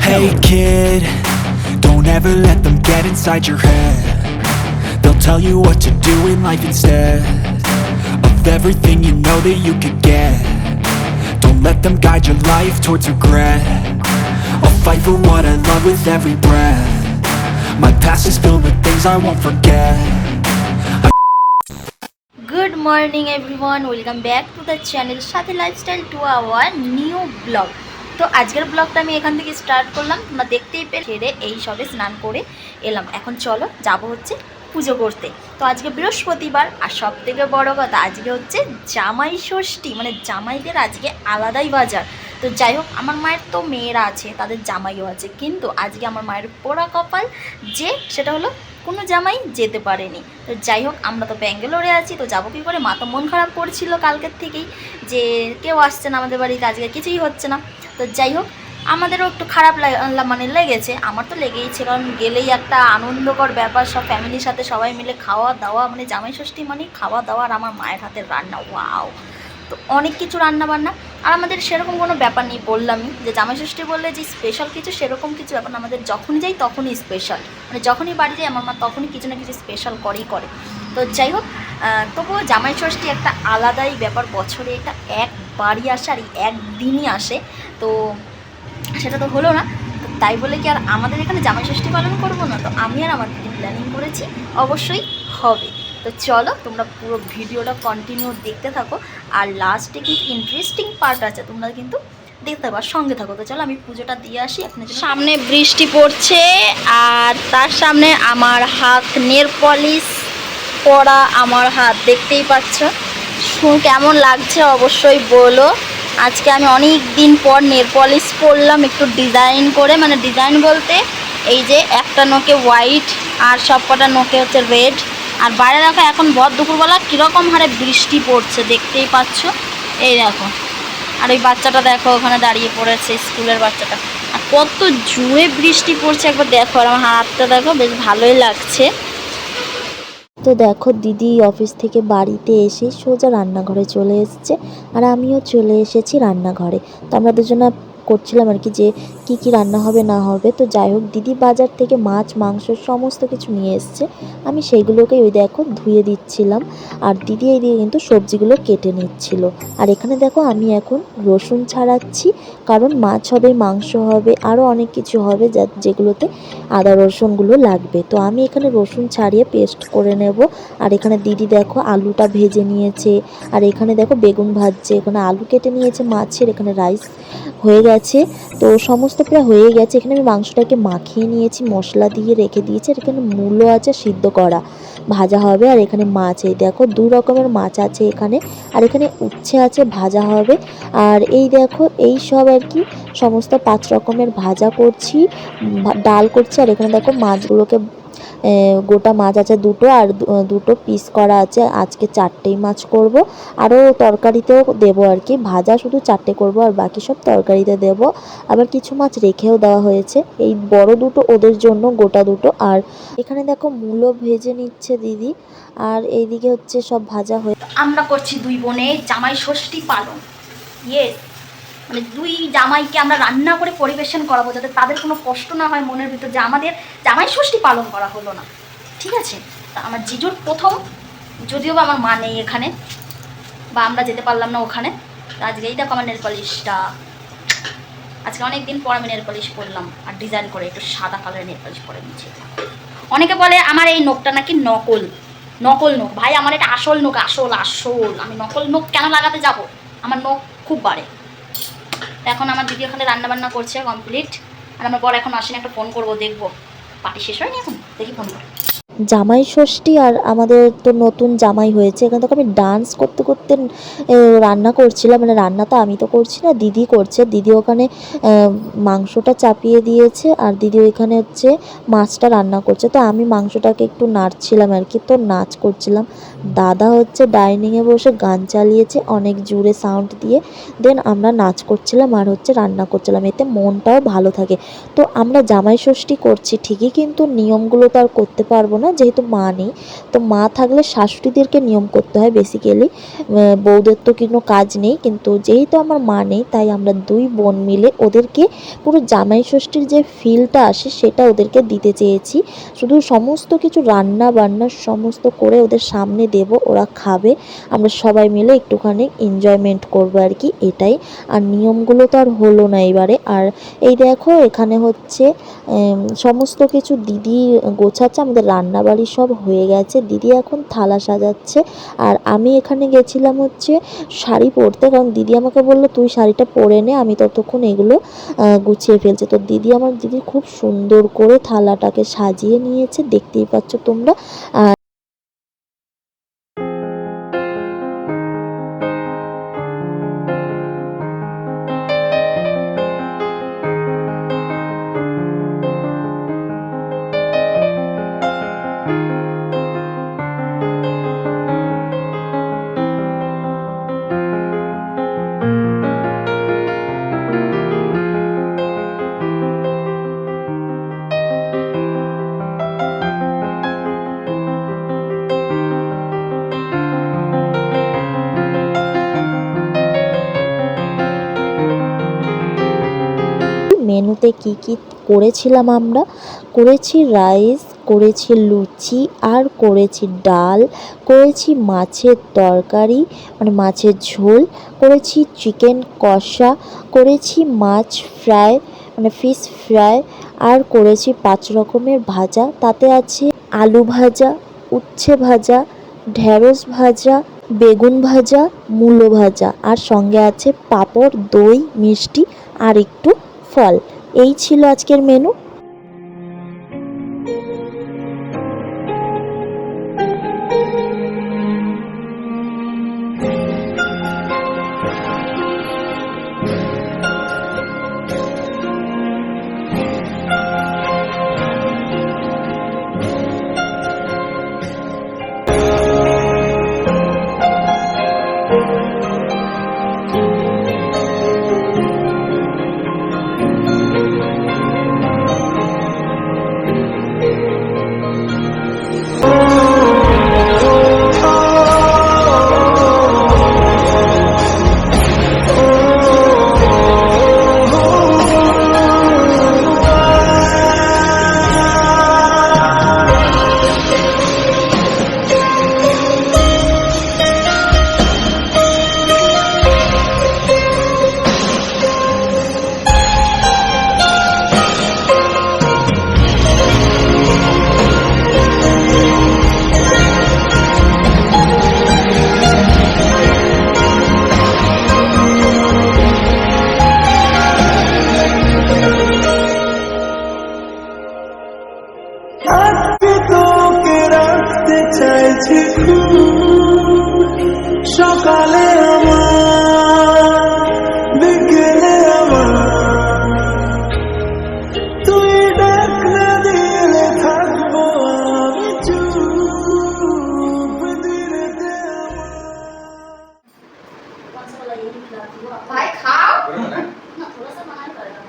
Hey kid, don't ever let them get inside your head. They'll tell you what to do in life instead of everything you know that you could get. Don't let them guide your life towards regret. I'll fight for what I love with every breath. My past is filled with things I won't forget. Good morning everyone, welcome back to the channel সাথে lifestyle to our new blog. তো আজকের ব্লগটা আমি এখান থেকে start করলাম। তোমরা দেখতেই পেলে এই সবে স্নান করে এলাম। এখন চলো যাব হচ্ছে পুজো করতে। তো আজকে বৃহস্পতিবার, আর সব থেকে বড় কথা আজকে হচ্ছে জামাই ষষ্ঠী, মানে জামাইদের আজকে আলাদাই বাজার। তো যাই হোক, আমার মায়ের তো মেয়েরা আছে, তাদের জামাইও আছে, কিন্তু আজকে আমার মায়ের পোড়া কপাল যে সেটা হলো কোনো জামাই যেতে পারেনি। তো যাই হোক, আমরা তো ব্যাঙ্গালোরে আছি, তো যাবো কী করে? মা তো মন খারাপ করছিল কালকের থেকেই যে কেউ আসছে না আমাদের বাড়িতে, আজকে কিছুই হচ্ছে না। তো যাই হোক, আমাদেরও একটু খারাপ মানে লেগেছে, আমার তো লেগেইছে, কারণ গেলেই একটা আনন্দকর ব্যাপার, সব ফ্যামিলির সাথে সবাই মিলে খাওয়া দাওয়া, মানে জামাই ষষ্ঠী মানে খাওয়া দাওয়া, আর আমার মায়ের হাতের রান্না, ওয়াও! তো অনেক কিছু রান্না বান্না, আর আমাদের সেরকম কোনো ব্যাপার নেই। বললামই যে জামাই ষষ্ঠী বললে যে স্পেশাল কিছু, সেরকম কিছু ব্যাপার না। আমাদের যখনই যাই তখনই স্পেশাল, মানে যখনই বাড়ি যাই আমার মা তখনই কিছু না কিছু স্পেশাল করেই করে। তো যাই হোক, তবুও জামাই ষষ্ঠী একটা আলাদাই ব্যাপার, বছরে এটা একবারই আসে, আর একদিনই আসে। তো সেটা তো হলো না, তো তাই বলে কি আর আমাদের এখানে জামাই ষষ্ঠী পালন করবো না? তো আমি আর আমার দিদি প্ল্যানিং করেছি, অবশ্যই হবে। তো চলো তোমরা পুরো ভিডিওটা কন্টিনিউ দেখতে থাকো, আর লাস্টে কিন্তু ইন্টারেস্টিং পার্ট আছে, তোমরা কিন্তু দেখতে থাকো আর সঙ্গে থাকো। তো চলো আমি পুজোটা দিয়ে আসি। আপনাদের সামনে বৃষ্টি পড়ছে, আর তার সামনে আমার হাত নেল পলিশ পরা, আমার হাত দেখতেই পাচ্ছ। কেমন লাগছে অবশ্যই বলো। আজকে আমি অনেক দিন পর নেল পলিশ পরলাম, একটু ডিজাইন করে, মানে ডিজাইন বলতে এই যে একটা নোকে হোয়াইট আর সব কটা নোকে হচ্ছে রেড। আর বাইরে দেখো এখন ভর দুপুরবেলা কীরকম হারে বৃষ্টি পড়ছে, দেখতেই পাচ্ছ। এই দেখো, আর ওই বাচ্চাটা দেখো ওখানে দাঁড়িয়ে পড়েছে, স্কুলের বাচ্চাটা। আর কত জোরে বৃষ্টি পড়ছে একবার দেখো, আর আমার হাতটা দেখো, বেশ ভালোই লাগছে। তো দেখো, দিদি অফিস থেকে বাড়িতে এসে সোজা রান্নাঘরে চলে এসেছে, আর আমিও চলে এসেছি রান্নাঘরে। তো আমরা দুজনে করছিলাম আর কি যে কি রান্না হবে না হবে। তো যাই হোক, দিদি বাজার থেকে মাছ মাংস সমস্ত কিছু নিয়ে এসছে, আমি সেইগুলোকেই ওই দেখো ধুয়ে দিচ্ছিলাম, আর দিদি এইদিকে কিন্তু সবজিগুলো কেটে নিচ্ছিল। আর এখানে দেখো আমি এখন রসুন ছাড়াচ্ছি, কারণ মাছ হবে, মাংস হবে, আরও অনেক কিছু হবে যেগুলোতে আদা রসুনগুলো লাগবে। তো আমি এখানে রসুন ছাড়িয়ে পেস্ট করে নেব। আর এখানে দিদি দেখো আলুটা ভেজে নিয়েছে, আর এখানে দেখো বেগুন ভাজছে, এখানে আলু কেটে নিয়েছে মাছের, এখানে রাইস হয়ে গেছে। তো সমস্ত প্রায় হয়ে গেছে। এখানে আমি মাংসটাকে মাখিয়ে নিয়েছি, মশলা দিয়ে রেখে দিয়েছি। আর এখানে মূলো আছে সিদ্ধ করা, ভাজা হবে। আর এখানে মাছ, এই দেখো 2 রকমের মাছ আছে এখানে। আর এখানে উচ্ছে আছে, ভাজা হবে। আর এই দেখো এই সব আর কি সমস্ত 5 রকমের ভাজা করছি, ডাল করছি। আর এখানে দেখো মাছগুলোকে গোটা মাছ আছে দুটো, আর দুটো পিস করা আছে। আজকে 4টেই মাছ করব, আরও তরকারিতেও দেবো আর কি। ভাজা শুধু 4টে করব, আর বাকি সব তরকারিতে দেব। আবার কিছু মাছ রেখেও দেওয়া হয়েছে, এই বড় দুটো ওদের জন্য, গোটা দুটো। আর এখানে দেখো মূলো ভেজে নিচ্ছে দিদি, আর এইদিকে হচ্ছে সব ভাজা হয়ে। আমরা করছি 2 বোনে জামাই ষষ্ঠী পালন। মানে 2 জামাইকে আমরা রান্না করে পরিবেশন করাবো, যাতে তাদের কোনো কষ্ট না হয় মনের ভিতর যে আমাদের জামাই ষষ্ঠী পালন করা হলো না। ঠিক আছে? তা আমার জিজুর প্রথম, যদিও বা আমার মা নেই এখানে, বা আমরা যেতে পারলাম না ওখানে। আজকে এই দেখো আমার নেল পলিশটা, আজকে অনেক দিন পর আমি নেল পলিশ করলাম, আর ডিজাইন করে একটু সাদা কালারের নেল পলিশ করে নিচ্ছি। অনেকে বলে আমার এই নখটা নাকি নকল নখ। ভাই আমার এটা আসল নখ, আসল। আমি নকল নখ কেন লাগাতে যাব? আমার নখ খুব বাড়ে। এখন আমার দিদি ওখানে রান্নাবান্না করছে কমপ্লিট, আর আমার বর এখন আসেনি, একটা ফোন করবো, দেখবো পার্টি শেষ হয়নি, এখন দেখি ফোন করে। জামাই ষষ্ঠী, আর আমাদের তো নতুন জামাই হয়েছে। এখানে তো আমি ডান্স করতে করতে রান্না করছিলাম, মানে রান্না তো আমি তো করছি না, দিদি করছে। দিদি ওখানে মাংসটা চাপিয়ে দিয়েছে, আর দিদি ওইখানে হচ্ছে মাছটা রান্না করছে। তো আমি মাংসটাকে একটু নাড়ছিলাম আর কি, তো নাচ করছিলাম, দাদা হচ্ছে ডাইনিংয়ে বসে গান চালিয়েছে অনেক জোরে সাউন্ড দিয়ে। দেন আমরা নাচ করছিলাম আর হচ্ছে রান্না করছিলাম, এতে মনটাও ভালো থাকে। তো আমরা জামাই ষষ্ঠী করছি ঠিকই, কিন্তু নিয়মগুলো তো আর করতে পারবো না যেহেতু মা নেই। তো মা থাকলে শাশুড়িদেরকে নিয়ম করতে হয় বেসিক্যালি, বউদের তো কোনো কাজ নেই। কিন্তু যেহেতু আমার মা নেই তাই আমরা দুই বোন মিলে ওদেরকে পুরো জামাই ষষ্ঠীর যে ফিলটা আসে সেটা ওদেরকে দিতে চেয়েছি। শুধু সমস্ত কিছু রান্না বান্না সমস্ত করে ওদের সামনে দেব, ওরা খাবে, আমরা সবাই মিলে একটুখানি এনজয়মেন্ট করবো আর কি, এটাই। আর নিয়মগুলো তো আর হলো না এবারে। আর এই দেখো এখানে হচ্ছে সমস্ত কিছু দিদি গোছাচ্ছে, আমাদের রান্নাবাড়ি সব হয়ে গেছে, দিদি এখন থালা সাজাচ্ছে। আর আমি এখানে গেছিলাম হচ্ছে শাড়ি পরতে, কারণ দিদি আমাকে বললো তুই শাড়িটা পরে নে, আমি ততক্ষণ এগুলো গুছিয়ে ফেলছি। তো দিদি খুব সুন্দর করে থালাটাকে সাজিয়ে নিয়েছে, দেখতেই পাচ্ছ তোমরা। মেনুতে কি কি করেছিলাম আমরা, করেছি রাইস, করেছি লুচি, আর করেছি ডাল, করেছি মাছের তরকারি মানে মাছের ঝোল, করেছি চিকেন কষা, করেছি মাছ ফ্রাই মানে ফিশ ফ্রাই, আর করেছি 5 রকমের ভাজা। তাতে আছে আলু ভাজা, উচ্ছে ভাজা, ঢেঁড়স ভাজা, বেগুন ভাজা, মূলো ভাজা, আর সঙ্গে আছে পাঁপড়, দই, মিষ্টি আর একটু ফল। এই ছিল আজকের মেনু। চাইছি সকালে আমার বিকেলে আমার তুই ডাক না দিলে থাকবো আমি চুপ দিলেতে भाई खाओ ना, थोड़ा सा मना करेगा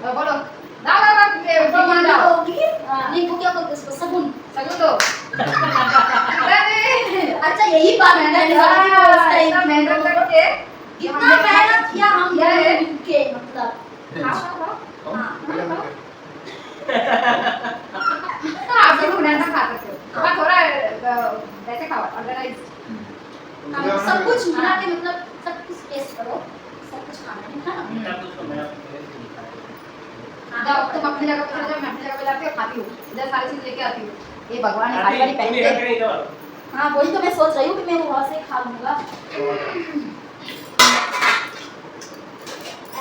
बस बोलो दाओ नहीं वो क्या बोलते उसको सगुन दो अच्छा यही बात है मेहनत करके कितना मेहनत किया हम के मतलब आप लोग बनाना खा सकते हो पर थोड़ा वैसे खाओ ऑर्गेनाइज सब कुछ बना के मतलब सब कुछ टेस्ट करो सब कुछ खाना है ना जाओ तुम अपनी जगह पर जाओ मैं अपनी जगह पे जाती हूँ खाती हूँ इधर सारी चीज लेके आती हूँ ये भगवान ने सारी वाली पहन के हाँ वही तो मैं सोच रही हूँ कि मैं वहाँ से खा लूँगा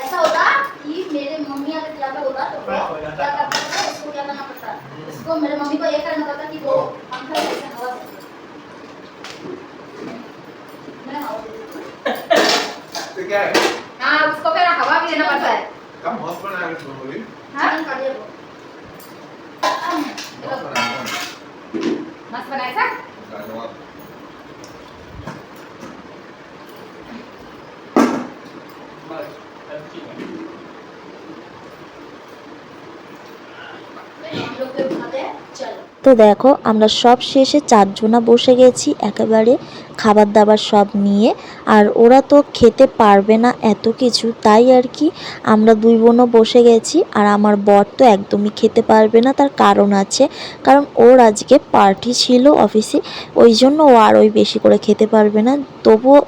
ऐसा होता कि मेरे मम्मी अगर ज़्यादा होता तो क्या करता था इसको क्या करना पड़ता इसको मेरे मम्मी को ये करना पड़ता कि वो पंखा ऐसे हवा मैं हवा तो क्या है हाँ उसको फिर हवा भी देना पड़ता है कम हॉस्पिटल आ गए बोली हाँ कर दिया वो मस्त बनायचा তো দেখো আমরা সব শেষে 4 জনা বসে গেছি একেবারে খাবার দাবার সব নিয়ে। আর ওরা তো খেতে পারবে না এত কিছু, তাই আর কি আমরা 2 বোনও বসে গেছি। আর আমার বর তো একদমই খেতে পারবে না, তার কারণ আছে, কারণ ওর আজকে পার্টি ছিল অফিসে, ওই জন্য ও আর ওই বেশি করে খেতে পারবে না। তবুও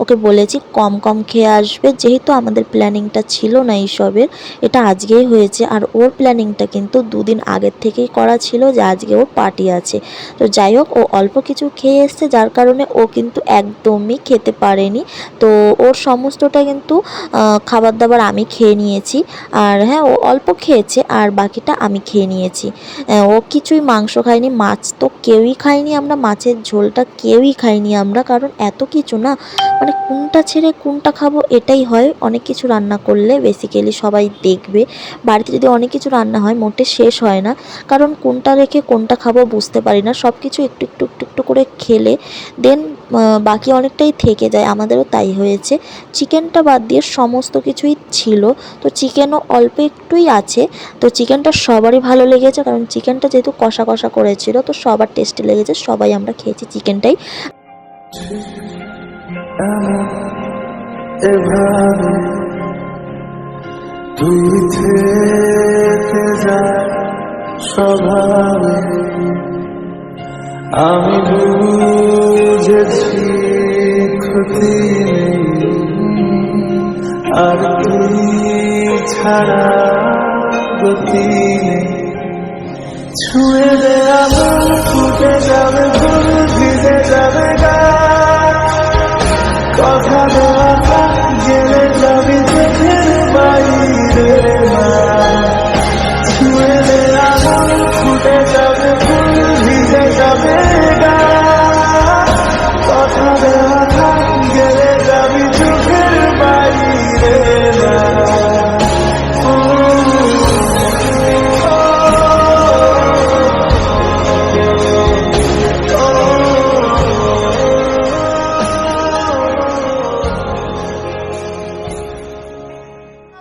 ওকে বলেছি কম কম খেয়ে আসবে, যেহেতু আমাদের প্ল্যানিংটা ছিল না এইসবের, এটা আজকেই হয়েছে। আর ওর প্ল্যানিংটা কিন্তু 2 দিন আগের থেকেই করা ছিল যে আজকে ওর পার্টি আছে। তো যাই হোক, ও অল্প কিছু খেয়ে এসছে, যার কারণে ও কিন্তু একদমই খেতে পারেনি। তো ওর সমস্তটা কিন্তু খাবার দাবার আমি খেয়ে নিয়েছি। আর হ্যাঁ, ও অল্প খেয়েছে আর বাকিটা আমি খেয়ে নিয়েছি। ও কিছুই মাংস খায়নি, মাছ তো কেউই খাইনি, আমরা মাছের ঝোলটা কেউই খাইনি আমরা, কারণ এত কিছু না, মানে কোনটা ছেড়ে কোনটা খাবো এটাই হয়। অনেক কিছু রান্না করলে বেসিক্যালি সবাই দেখবে, বাড়িতে যদি অনেক কিছু রান্না হয় মোটে শেষ হয় না, কারণ কোনটা রেখে কোনটা খাবো বুঝতে পারি না। সব কিছু একটু একটু একটু একটু করে খেলে দেন বাকি অনেকটাই থেকে যায়, আমাদেরও তাই হয়েছে। চিকেনটা বাদ দিয়ে সমস্ত কিছুই ছিল, তো চিকেনও অল্প একটুই আছে। তো চিকেনটা সবারই ভালো লেগেছে, কারণ চিকেনটা যেহেতু কষা কষা করেছিল, তো সবার টেস্টি লেগেছে, সবাই আমরা খেয়েছি চিকেনটাই। এভাবে তুই থেকে যা স্বভাবে, আমি বুঝেছি ক্ষতি নেই, আর তুই ছাড়া গতি নেই। ছুঁয়ে দে আমার, ফুটে যাবে ফুল, ভিজে যাবে গা, কথা দেওয়া থাক, জেনে যাবি চোখের বাইরে না। ছুঁয়ে দে আমার, ফুটে যাবে ফুল, ভিজে যাবে গা, কথা দেওয়া থাক, জেনে যাবি চোখের বাইরে না।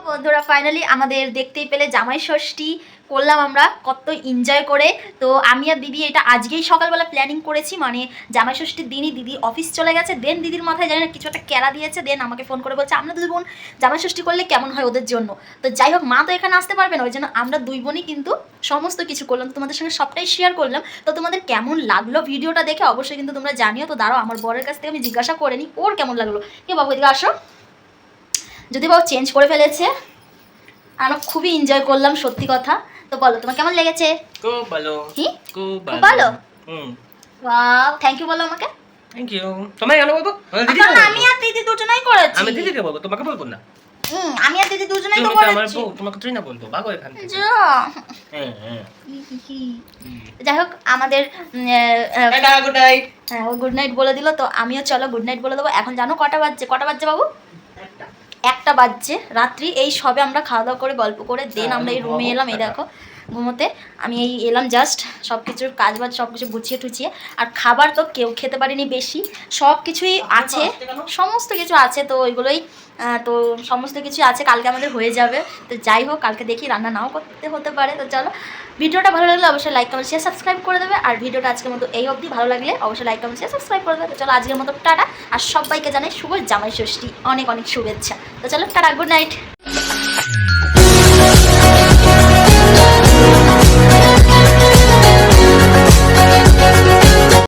বন্ধুরা ফাইনালি আমাদের দেখতেই পেলে জামাই ষষ্ঠী করলাম আমরা কত এনজয় করে। তো আমি আর দিদি এটা আজকেই সকালবেলা প্ল্যানিং করেছি, মানে জামাই ষষ্ঠীর দিনই দিদি অফিস চলে গেছে, দেন দিদির মাথায় জানি না কিছু একটা ক্যারা দিয়েছে, দেন আমাকে ফোন করে বলছে আমরা 2 বোন জামাই ষষ্ঠী করলে কেমন হয় ওদের জন্য। তো যাই হোক, মা তো এখানে আসতে পারবে না, ওই জন্য আমরা 2 বোনই কিন্তু সমস্ত কিছু করলাম, তোমাদের সঙ্গে সবটাই শেয়ার করলাম। তো তোমাদের কেমন লাগলো ভিডিওটা দেখে অবশ্যই কিন্তু তোমরা জানিও। তো দাঁড়াও, আমার বরের কাছ থেকে আমি জিজ্ঞাসা করে নিই ওর কেমন লাগলো। কে বাবু এদিকে আসো, যদি বাবু চেঞ্জ করে ফেলেছে, আমরা খুবই এনজয় করলাম সত্যি কথা। তো বলো তোমার কেমন লেগেছে? খুব ভালো, খুব ভালো। ওয়াও, থ্যাংক ইউ বলো আমাকে। Thank you. তোমায় কেন বলবো? কারণ আমি আর দিদি দুজনেই করেছি। আমি দিদিকে বলবো, তোমাকে বলবো না। আমি আর দিদি দুজনেই তো তুমি তো আমার করেছি। বউ, তোমাকে তুই না বলবো, ভাগো এখান থেকে। যা। হ্যাঁ হ্যাঁ। যাই হোক, আমাদের টাটা, গুড নাইট। হ্যাঁ, ও গুড নাইট বলে দিল, তো আমিও চলো গুড নাইট বলে দেবো। এখন জানো কটা বাজছে? কটা বাজছে বাবু? 1টা বাজছে রাত্রি। এই সবে আমরা খাওয়া দাওয়া করে গল্প করে দেন আমরা এই রুমে এলাম, এই দেখো ঘুমোতে। আমি এই এলাম জাস্ট সব কিছুর কাজ বাজ সব কিছু গুছিয়ে টুছিয়ে। আর খাবার তো কেউ খেতে পারিনি বেশি, সব কিছুই আছে, সমস্ত কিছু আছে, তো ওইগুলোই তো সমস্ত কিছু আছে, কালকে আমাদের হয়ে যাবে। তো যাই হোক, কালকে দেখি রান্না নাও করতে হতে পারে। তো চলো, ভিডিওটা ভালো লাগলে অবশ্যই লাইক কমেন্ট শেয়ার সাবস্ক্রাইব করে দেবে। আর ভিডিওটা আজকের মতো এই অবধি, ভালো লাগলে অবশ্যই লাইক কমেন্ট শেয়ার সাবস্ক্রাইব করে দেবে। তো চলো, আজকের মতো টাটা। আর সবাইকে জানাই শুভ জামাই ষষ্ঠী, অনেক অনেক শুভেচ্ছা। তো চলো টাটা, গুড নাইট।